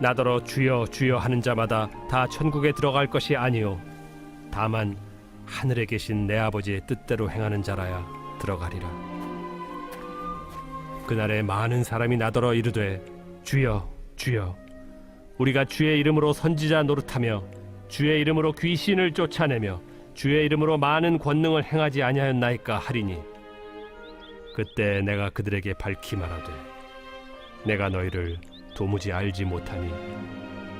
나더러 주여 주여 하는 자마다 다 천국에 들어갈 것이 아니요 다만 하늘에 계신 내 아버지의 뜻대로 행하는 자라야 들어가리라. 그날에 많은 사람이 나더러 이르되 주여 주여 우리가 주의 이름으로 선지자 노릇하며 주의 이름으로 귀신을 쫓아내며 주의 이름으로 많은 권능을 행하지 아니하였나이까 하리니 그때 내가 그들에게 밝히 말하되 내가 너희를 도무지 알지 못하니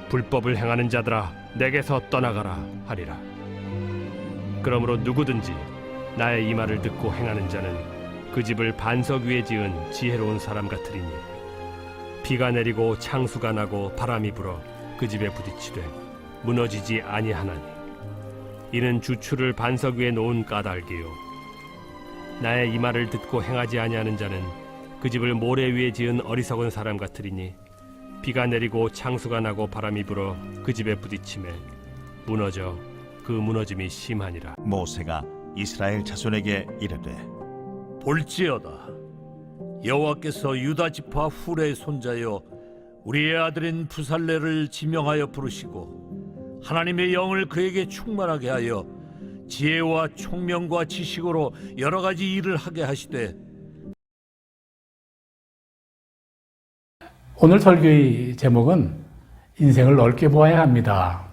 불법을 행하는 자들아 내게서 떠나가라 하리라. 그러므로 누구든지 나의 이 말을 듣고 행하는 자는 그 집을 반석 위에 지은 지혜로운 사람 같으리니 비가 내리고 창수가 나고 바람이 불어 그 집에 부딪히되 무너지지 아니하나니 이는 주추를 반석 위에 놓은 까닭이요 나의 이 말을 듣고 행하지 아니하는 자는 그 집을 모래 위에 지은 어리석은 사람 같으리니 비가 내리고 창수가 나고 바람이 불어 그 집에 부딪히매 무너져 그 무너짐이 심하니라. 모세가 이스라엘 자손에게 이르되 볼지어다 여호와께서 유다 지파 훌의 손자여 우리의 아들인 부살레를 지명하여 부르시고 하나님의 영을 그에게 충만하게 하여 지혜와 총명과 지식으로 여러 가지 일을 하게 하시되. 오늘 설교의 제목은 인생을 넓게 보아야 합니다.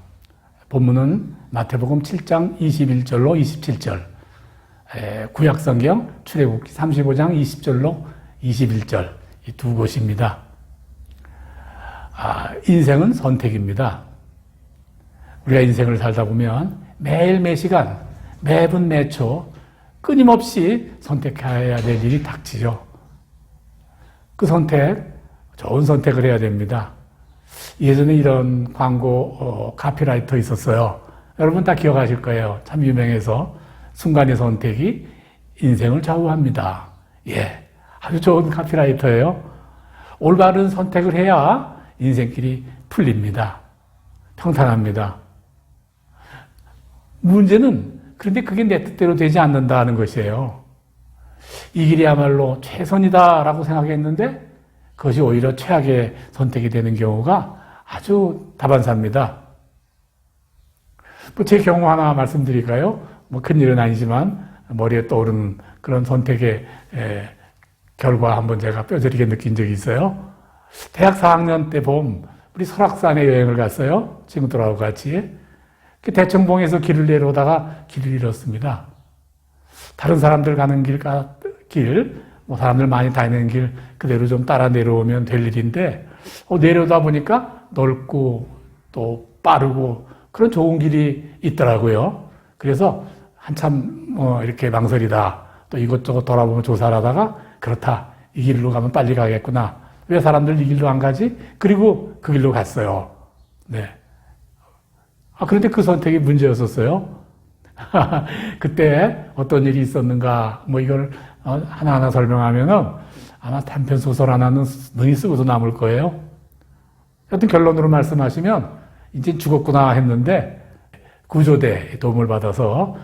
본문은 마태복음 7장 21절로 27절, 구약성경 출애굽기 35장 20절로 21절 이 두 곳입니다. 인생은 선택입니다. 우리가 인생을 살다 보면 매일 매시간 매분 매초 끊임없이 선택해야 될 일이 닥치죠. 그 선택, 좋은 선택을 해야 됩니다. 예전에 이런 광고 카피라이터 있었어요. 여러분 다 기억하실 거예요. 참 유명해서 순간의 선택이 인생을 좌우합니다. 예, 아주 좋은 카피라이터예요. 올바른 선택을 해야 인생길이 풀립니다. 평탄합니다. 문제는 그런데 그게 내 뜻대로 되지 않는다는 것이에요. 이 길이야말로 최선이다라고 생각했는데 그것이 오히려 최악의 선택이 되는 경우가 아주 다반사입니다. 제 경우 하나 말씀드릴까요? 큰일은 아니지만 머리에 떠오르는 그런 선택의 결과 한번 제가 뼈저리게 느낀 적이 있어요. 대학 4학년 때 봄 우리 설악산에 여행을 갔어요. 친구들하고 같이. 대청봉에서 길을 내려오다가 길을 잃었습니다. 다른 사람들 가는 길, 사람들 많이 다니는 길 그대로 좀 따라 내려오면 될 일인데 내려오다 보니까 넓고 또 빠르고 그런 좋은 길이 있더라고요. 그래서 한참 이렇게 망설이다 또 이것저것 돌아보면 조사를 하다가 그렇다 이 길로 가면 빨리 가겠구나 왜 사람들 이 길로 안 가지? 그리고 그 길로 갔어요. 네. 그런데 그 선택이 문제였었어요. 그때 어떤 일이 있었는가 이걸 하나하나 설명하면은 아마 단편 소설 하나는 능히 쓰고도 남을 거예요. 하여튼 결론으로 말씀하시면 이제 죽었구나 했는데 구조대 도움을 받아서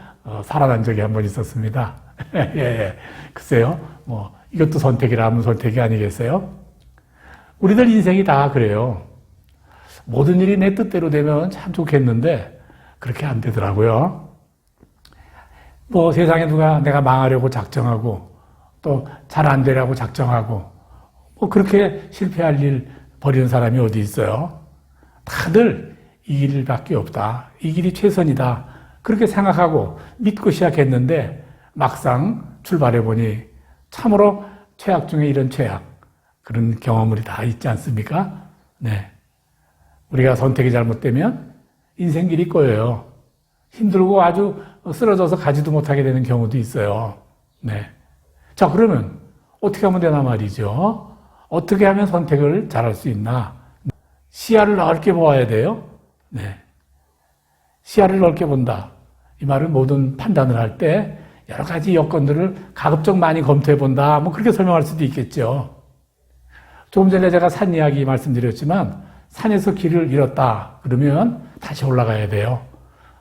살아난 적이 한 번 있었습니다. 예. 글쎄요, 이것도 선택이라면 선택이 아니겠어요? 우리들 인생이 다 그래요. 모든 일이 내 뜻대로 되면 참 좋겠는데 그렇게 안 되더라고요. 세상에 누가 내가 망하려고 작정하고 또 잘 안 되라고 작정하고 그렇게 실패할 일 벌이는 사람이 어디 있어요? 다들 이 길밖에 없다. 이 길이 최선이다. 그렇게 생각하고 믿고 시작했는데 막상 출발해보니 참으로 최악 중에 이런 최악. 그런 경험들이 다 있지 않습니까? 네. 우리가 선택이 잘못되면 인생길이 꼬여요. 힘들고 아주 쓰러져서 가지도 못하게 되는 경우도 있어요. 네. 자, 그러면 어떻게 하면 되나 말이죠. 어떻게 하면 선택을 잘할 수 있나? 시야를 넓게 보아야 돼요. 네. 시야를 넓게 본다. 이 말은 모든 판단을 할 때 여러 가지 여건들을 가급적 많이 검토해 본다. 그렇게 설명할 수도 있겠죠. 조금 전에 제가 산 이야기 말씀드렸지만 산에서 길을 잃었다. 그러면 다시 올라가야 돼요.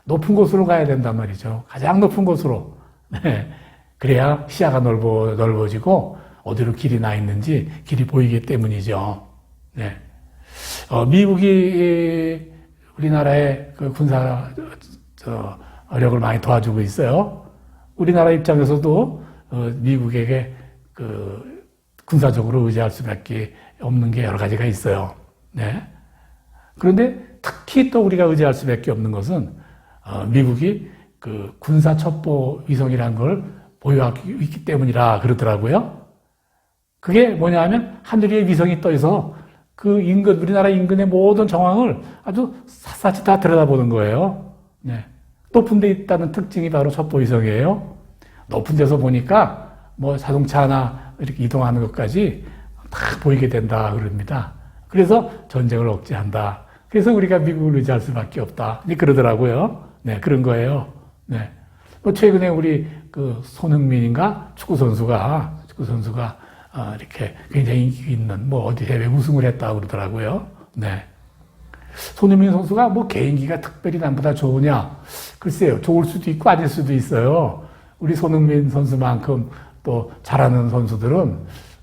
높은 곳으로 가야 된단 말이죠. 가장 높은 곳으로. 네. 그래야 시야가 넓어지고 어디로 길이 나 있는지 길이 보이기 때문이죠. 네. 미국이 우리나라의 그 군사력을 많이 도와주고 있어요. 우리나라 입장에서도 미국에게 그 군사적으로 의지할 수밖에 없는 게 여러 가지가 있어요. 네. 그런데 특히 또 우리가 의지할 수밖에 없는 것은 미국이 그 군사 첩보 위성이라는 걸 보유하고 있기 때문이라 그러더라고요. 그게 뭐냐 하면 하늘 위에 위성이 떠 있어 그 인근, 우리나라 인근의 모든 정황을 아주 샅샅이 다 들여다보는 거예요. 네. 높은 데 있다는 특징이 바로 첩보 위성이에요. 높은 데서 보니까 뭐 자동차 하나 이렇게 이동하는 것까지 다 보이게 된다 그럽니다. 그래서 전쟁을 억제한다. 그래서 우리가 미국을 의지할 수밖에 없다. 그러더라고요. 네, 그런 거예요. 네. 뭐 최근에 우리 그 손흥민인가 축구 선수가 이렇게 굉장히 인기 있는 뭐 어디 대회 우승을 했다고 그러더라고요. 네. 손흥민 선수가 뭐 개인기가 특별히 남보다 좋으냐? 글쎄요, 좋을 수도 있고 아닐 수도 있어요. 우리 손흥민 선수만큼 또 잘하는 선수들은,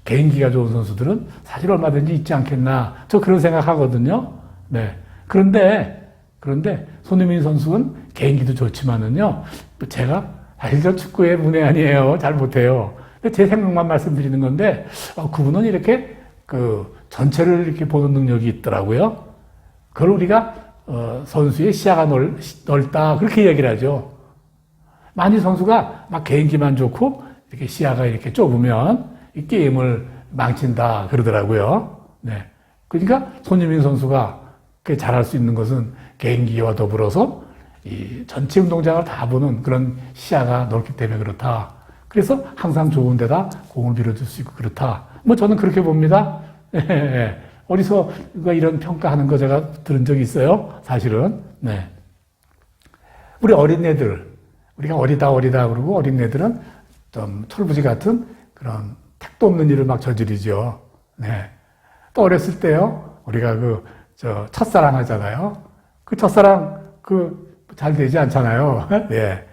개인기가 좋은 선수들은 사실 얼마든지 있지 않겠나. 저 그런 생각하거든요. 네. 그런데 손흥민 선수는 개인기도 좋지만은요, 제가 사실 저 축구의 문외한이에요. 잘 못해요. 제 생각만 말씀드리는 건데, 그분은 이렇게 그 전체를 이렇게 보는 능력이 있더라고요. 그걸 우리가 선수의 시야가 넓다 그렇게 얘기를 하죠. 만일 선수가 막 개인기만 좋고 이렇게 시야가 이렇게 좁으면 이 게임을 망친다 그러더라고요. 네. 그러니까 손흥민 선수가 잘할 수 있는 것은 개인기와 더불어서 이 전체 운동장을 다 보는 그런 시야가 넓기 때문에 그렇다. 그래서 항상 좋은 데다 공을 밀어줄 수 있고 그렇다. 뭐 저는 그렇게 봅니다. 어디서 이런 평가하는 거 제가 들은 적이 있어요. 사실은. 네. 우리 어린애들, 우리가 어리다 그러고 어린애들은 좀 철부지 같은 그런 택도 없는 일을 막 저지르죠. 네. 또 어렸을 때요, 우리가 첫사랑 하잖아요. 그 첫사랑, 잘 되지 않잖아요. 네.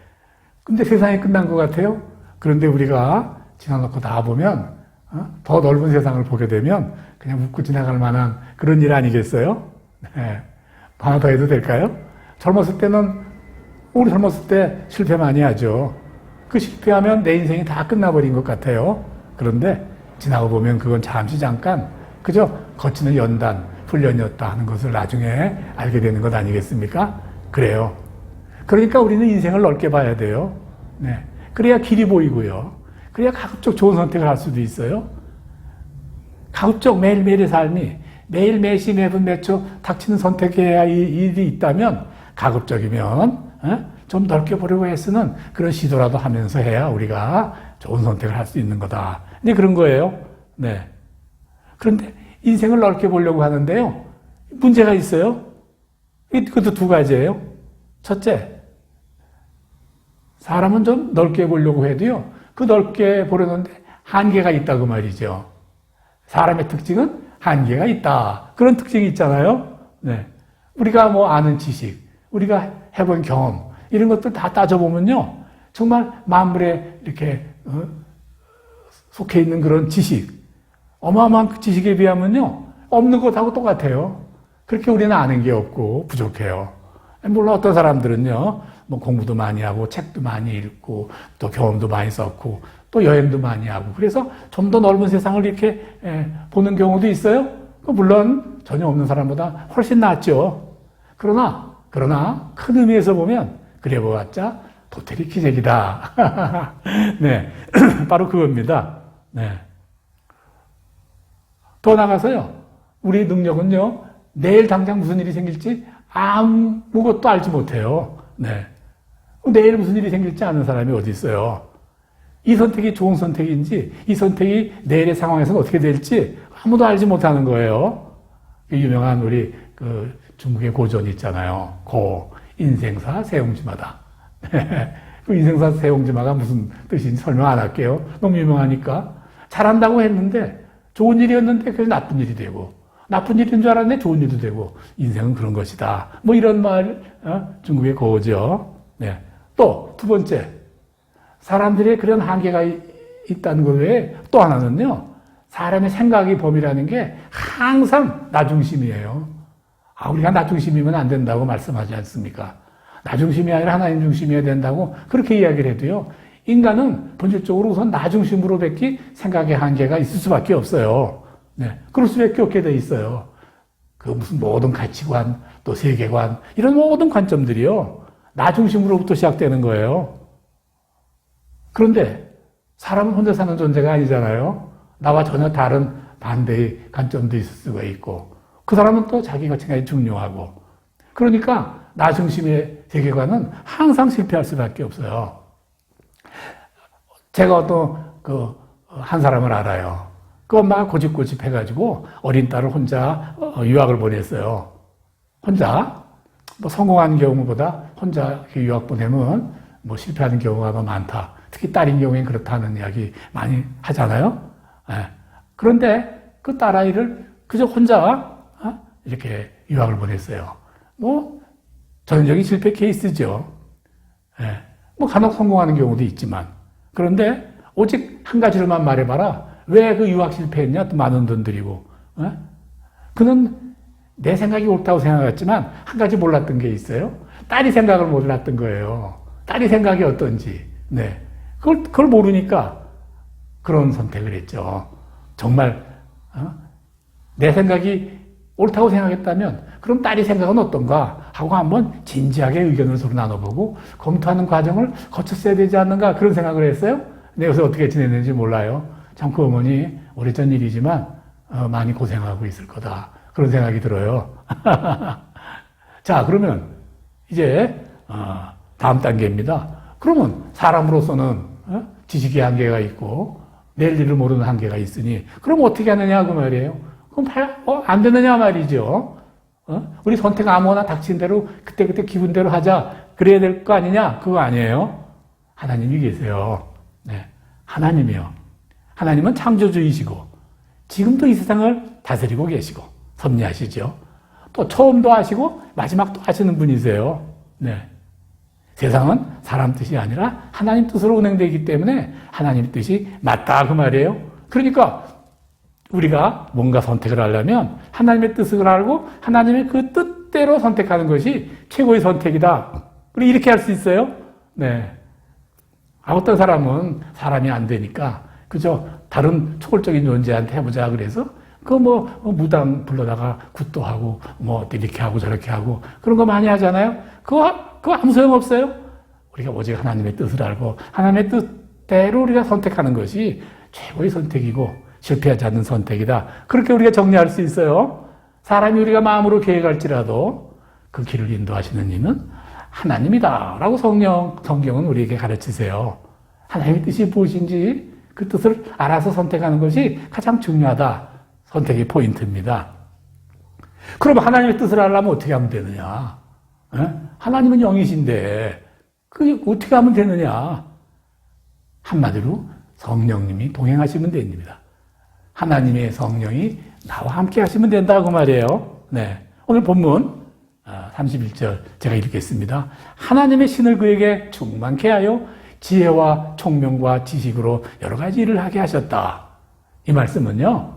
근데 세상이 끝난 것 같아요. 그런데 우리가 지나놓고 나와보면, 더 넓은 세상을 보게 되면 그냥 웃고 지나갈 만한 그런 일 아니겠어요? 네. 하나 더 해도 될까요? 우리 젊었을 때 실패 많이 하죠. 그 실패하면 내 인생이 다 끝나버린 것 같아요. 그런데 지나고 보면 그건 잠시 잠깐 그저 거치는 연단, 훈련이었다 하는 것을 나중에 알게 되는 것 아니겠습니까? 그래요. 그러니까 우리는 인생을 넓게 봐야 돼요. 네. 그래야 길이 보이고요. 그래야 가급적 좋은 선택을 할 수도 있어요. 가급적 매일매일의 삶이 매일 매시 매분 매초 닥치는 선택해야 일이 있다면 가급적이면 좀 넓게 보려고 애쓰는 그런 시도라도 하면서 해야 우리가 좋은 선택을 할 수 있는 거다. 이제 그런 거예요. 네. 그런데 인생을 넓게 보려고 하는데요. 문제가 있어요. 그것도 두 가지예요. 첫째, 사람은 좀 넓게 보려고 해도요. 그 넓게 보려는데 한계가 있다고 말이죠. 사람의 특징은 한계가 있다. 그런 특징이 있잖아요. 네. 우리가 뭐 아는 지식, 우리가 해본 경험, 이런 것들 다 따져보면요. 정말 만물에 이렇게 속해 있는 그런 지식, 어마어마한 그 지식에 비하면요. 없는 것하고 똑같아요. 그렇게 우리는 아는 게 없고 부족해요. 물론 어떤 사람들은요. 뭐 공부도 많이 하고 책도 많이 읽고 또 경험도 많이 쌓고 또 여행도 많이 하고 그래서 좀 더 넓은 세상을 이렇게 보는 경우도 있어요. 물론 전혀 없는 사람보다 훨씬 낫죠. 그러나 큰 의미에서 보면 그래 보았자 도토리 기적이다. 네, 바로 그겁니다. 네. 더 나가서요. 우리의 능력은요. 내일 당장 무슨 일이 생길지 아무것도 알지 못해요. 네. 내일 무슨 일이 생길지 아는 사람이 어디 있어요. 이 선택이 좋은 선택인지 이 선택이 내일의 상황에서는 어떻게 될지 아무도 알지 못하는 거예요. 유명한 우리 중국의 고전 있잖아요. 인생사 세옹지마다. 그 인생사 세옹지마가 무슨 뜻인지 설명 안 할게요. 너무 유명하니까. 잘한다고 했는데 좋은 일이었는데 그게 나쁜 일이 되고 나쁜 일인 줄 알았는데 좋은 일도 되고 인생은 그런 것이다. 뭐 이런 말 중국의 고죠. 네. 또 두 번째, 사람들의 그런 한계가 있다는 것 외에 또 하나는요. 사람의 생각의 범위라는 게 항상 나 중심이에요. 우리가 나 중심이면 안 된다고 말씀하지 않습니까? 나 중심이 아니라 하나님 중심이어야 된다고 그렇게 이야기를 해도요. 인간은 본질적으로 우선 나 중심으로밖에 생각의 한계가 있을 수밖에 없어요. 네, 그럴 수밖에 없게 돼 있어요. 그 무슨 모든 가치관, 또 세계관 이런 모든 관점들이요. 나 중심으로부터 시작되는 거예요. 그런데 사람은 혼자 사는 존재가 아니잖아요. 나와 전혀 다른 반대의 관점도 있을 수가 있고 그 사람은 또 자기 가치관이 중요하고 그러니까 나 중심의 세계관은 항상 실패할 수밖에 없어요. 제가 한 사람을 알아요. 그 엄마가 고집고집해가지고 어린 딸을 혼자 유학을 보냈어요. 혼자 성공한 경우보다 혼자 유학 보내면 실패하는 경우가 더 많다. 특히 딸인 경우엔 그렇다는 이야기 많이 하잖아요. 그런데 그 딸아이를 그저 혼자 이렇게 유학을 보냈어요. 전형적인 실패 케이스죠. 간혹 성공하는 경우도 있지만. 그런데 오직 한 가지로만 말해봐라. 왜 그 유학 실패했냐? 또 많은 돈 들이고. 그는 내 생각이 옳다고 생각했지만 한 가지 몰랐던 게 있어요. 딸이 생각을 몰랐던 거예요. 딸이 생각이 어떤지. 네. 그걸 모르니까 그런 선택을 했죠. 정말 내 생각이 옳다고 생각했다면 그럼 딸이 생각은 어떤가 하고 한번 진지하게 의견을 서로 나눠보고 검토하는 과정을 거쳤어야 되지 않는가 그런 생각을 했어요. 근데 여기서 어떻게 지냈는지 몰라요. 참 그 어머니 오래전 일이지만 많이 고생하고 있을 거다. 그런 생각이 들어요. 자, 그러면 이제 다음 단계입니다. 그러면 사람으로서는 지식의 한계가 있고 내일 일을 모르는 한계가 있으니 그럼 어떻게 하느냐 그 말이에요. 그럼 안 되느냐 말이죠. 우리 선택 아무거나 닥친 대로 그때그때 기분대로 하자 그래야 될 거 아니냐 그거 아니에요. 하나님이 계세요. 네, 하나님이요. 하나님은 창조주이시고 지금도 이 세상을 다스리고 계시고 섭리하시죠. 또 처음도 하시고 마지막도 하시는 분이세요. 네. 세상은 사람 뜻이 아니라 하나님 뜻으로 운행되기 때문에 하나님 뜻이 맞다 그 말이에요. 그러니까 우리가 뭔가 선택을 하려면 하나님의 뜻을 알고 하나님의 그 뜻대로 선택하는 것이 최고의 선택이다. 우리 이렇게 할 수 있어요? 네. 어떤 사람은 사람이 안 되니까 그저 다른 초월적인 존재한테 해보자 그래서 무당 불러다가 굿도 하고 이렇게 하고 저렇게 하고 그런 거 많이 하잖아요. 그거 아무 소용 없어요. 우리가 오직 하나님의 뜻을 알고 하나님의 뜻대로 우리가 선택하는 것이 최고의 선택이고 실패하지 않는 선택이다. 그렇게 우리가 정리할 수 있어요. 사람이 우리가 마음으로 계획할지라도 그 길을 인도하시는 이는 하나님이다 라고 성경은 우리에게 가르치세요. 하나님의 뜻이 무엇인지 그 뜻을 알아서 선택하는 것이 가장 중요하다. 선택의 포인트입니다. 그럼 하나님의 뜻을 알려면 어떻게 하면 되느냐? 하나님은 영이신데 그게 어떻게 하면 되느냐? 한마디로 성령님이 동행하시면 됩니다. 하나님의 성령이 나와 함께 하시면 된다고 말이에요. 네. 오늘 본문 31절 제가 읽겠습니다. 하나님의 신을 그에게 충만케 하여 지혜와 총명과 지식으로 여러 가지 일을 하게 하셨다. 이 말씀은요.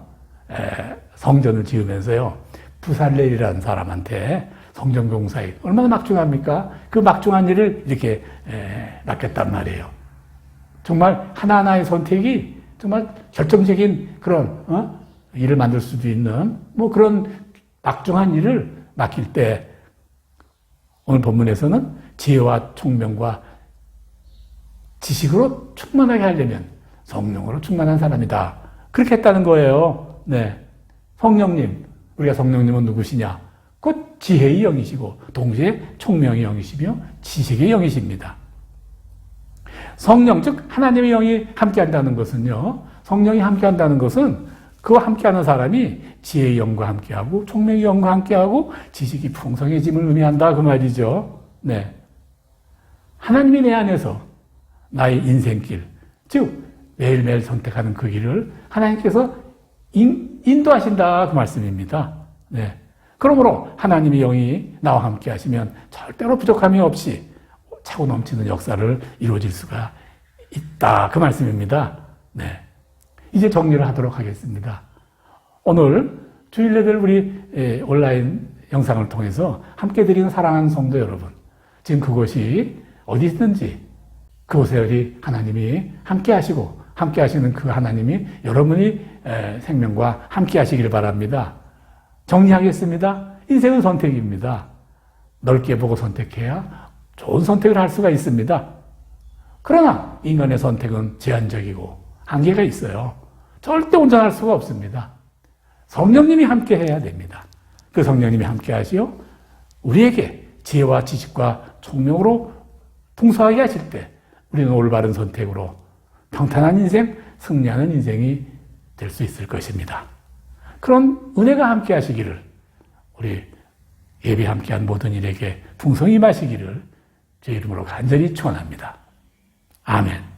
성전을 지으면서요. 부살렐이라는 사람한테 성전 공사에 얼마나 막중합니까? 그 막중한 일을 이렇게 맡겼단 말이에요. 정말 하나하나의 선택이 정말 결정적인 그런 일을 만들 수도 있는 그런 막중한 일을 맡길 때 오늘 본문에서는 지혜와 총명과 지식으로 충만하게 하려면 성령으로 충만한 사람이다. 그렇게 했다는 거예요. 네. 성령님, 우리가 성령님은 누구시냐? 곧 지혜의 영이시고 동시에 총명의 영이시며 지식의 영이십니다. 성령, 즉 하나님의 영이 함께한다는 것은요. 성령이 함께한다는 것은 그와 함께하는 사람이 지혜의 영과 함께하고 총명의 영과 함께하고 지식이 풍성해짐을 의미한다 그 말이죠. 네. 하나님이 내 안에서 나의 인생길, 즉 매일매일 선택하는 그 길을 하나님께서 인도하신다 그 말씀입니다. 네. 그러므로 하나님의 영이 나와 함께 하시면 절대로 부족함이 없이 차고 넘치는 역사를 이루어질 수가 있다 그 말씀입니다. 네. 이제 정리를 하도록 하겠습니다. 오늘 주일 예배를 우리 온라인 영상을 통해서 함께 드리는 사랑하는 성도 여러분, 지금 그곳이 어디 있든지 그곳에 우리 하나님이 함께 하시고 함께 하시는 그 하나님이 여러분의 생명과 함께 하시길 바랍니다. 정리하겠습니다. 인생은 선택입니다. 넓게 보고 선택해야 좋은 선택을 할 수가 있습니다. 그러나 인간의 선택은 제한적이고 한계가 있어요. 절대 온전할 수가 없습니다. 성령님이 함께 해야 됩니다. 그 성령님이 함께 하시어 우리에게 지혜와 지식과 총명으로 풍성하게 하실 때 우리는 올바른 선택으로 평탄한 인생, 승리하는 인생이 될 수 있을 것입니다. 그런 은혜가 함께 하시기를, 우리 예배 함께한 모든 일에게 풍성히 임하시기를 제 이름으로 간절히 축원합니다. 아멘.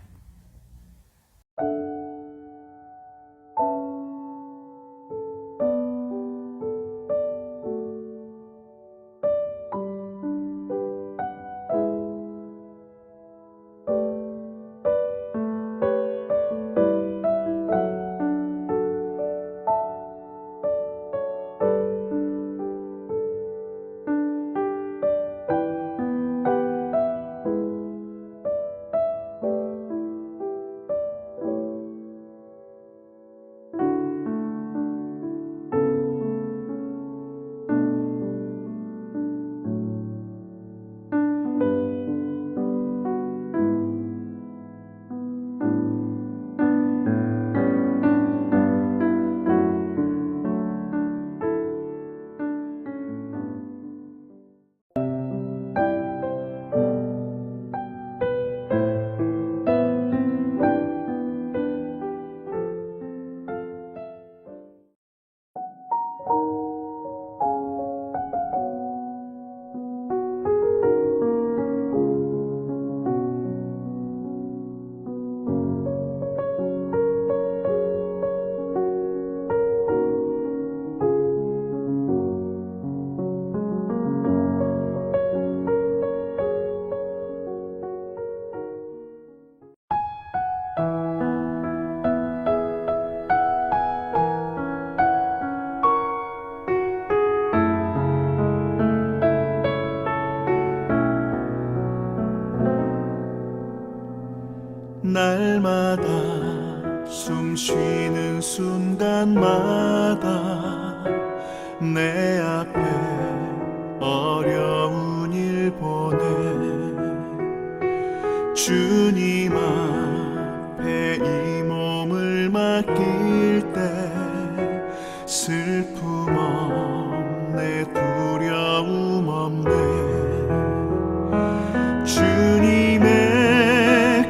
날마다 숨 쉬는 순간마다 내 앞에 어려운 일 보내 주님 앞에 이 몸을 맡길 때 슬픔 없네 두려움 없네 주님의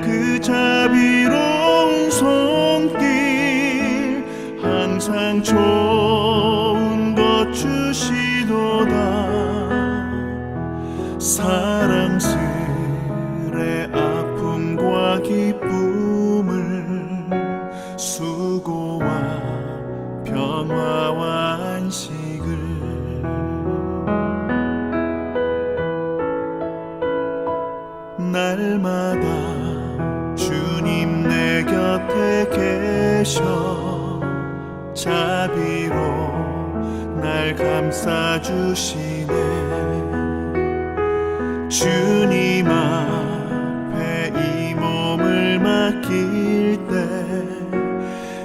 그 자비로운 손길 항상 좋은 것 주시도다 사랑스레 아픔과 기쁨을 수고와 평화와 안식을 날마다 주님 내 곁에 계셔 자비로 날 감싸주시네 주님 앞에 이 몸을 맡길 때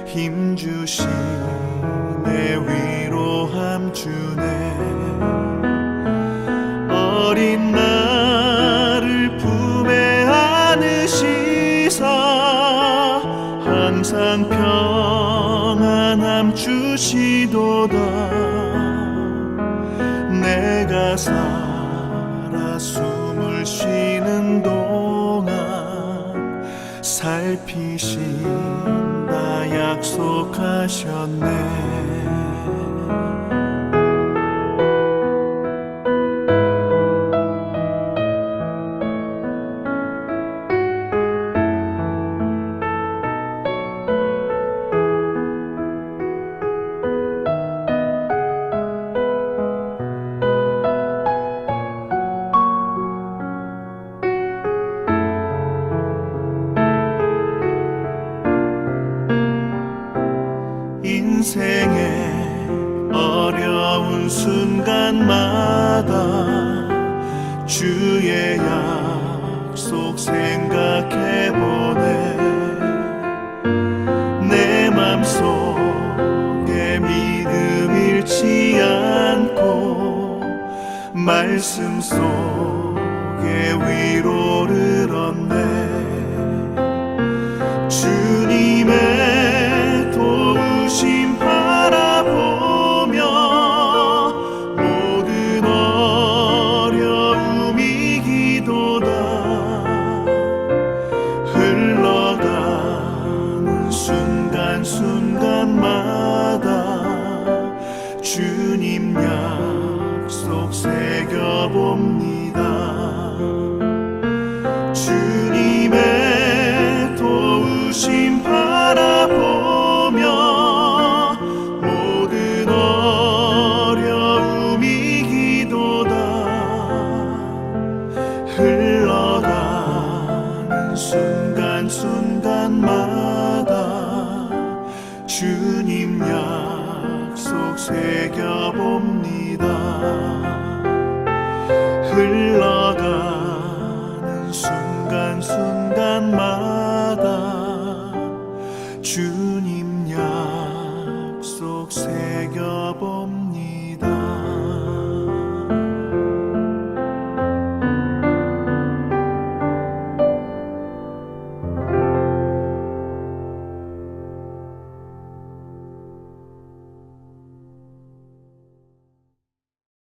힘주시네 위로함 주네 어린 나를 품에 안으시사 항상 평안함 주시도다 내가 살아 숨을 쉬는 동안 살피신다 약속하셨네 인생의 어려운 순간마다 주의 약속 생각해보네. 내 맘속에 믿음 잃지 않고 말씀 속에 위로를 얻네. 주님의 도우심 바라보며 모든 어려움 이기도다. 흘러가는 순간순간마다 주님 약속 새겨봅니다. 주님의 도우심 바라보며 모든 어려움 이기도다. 흘러가는 순간순간마다 주님 약속 새겨봅니다. 흘러가는 순간순간마다 주님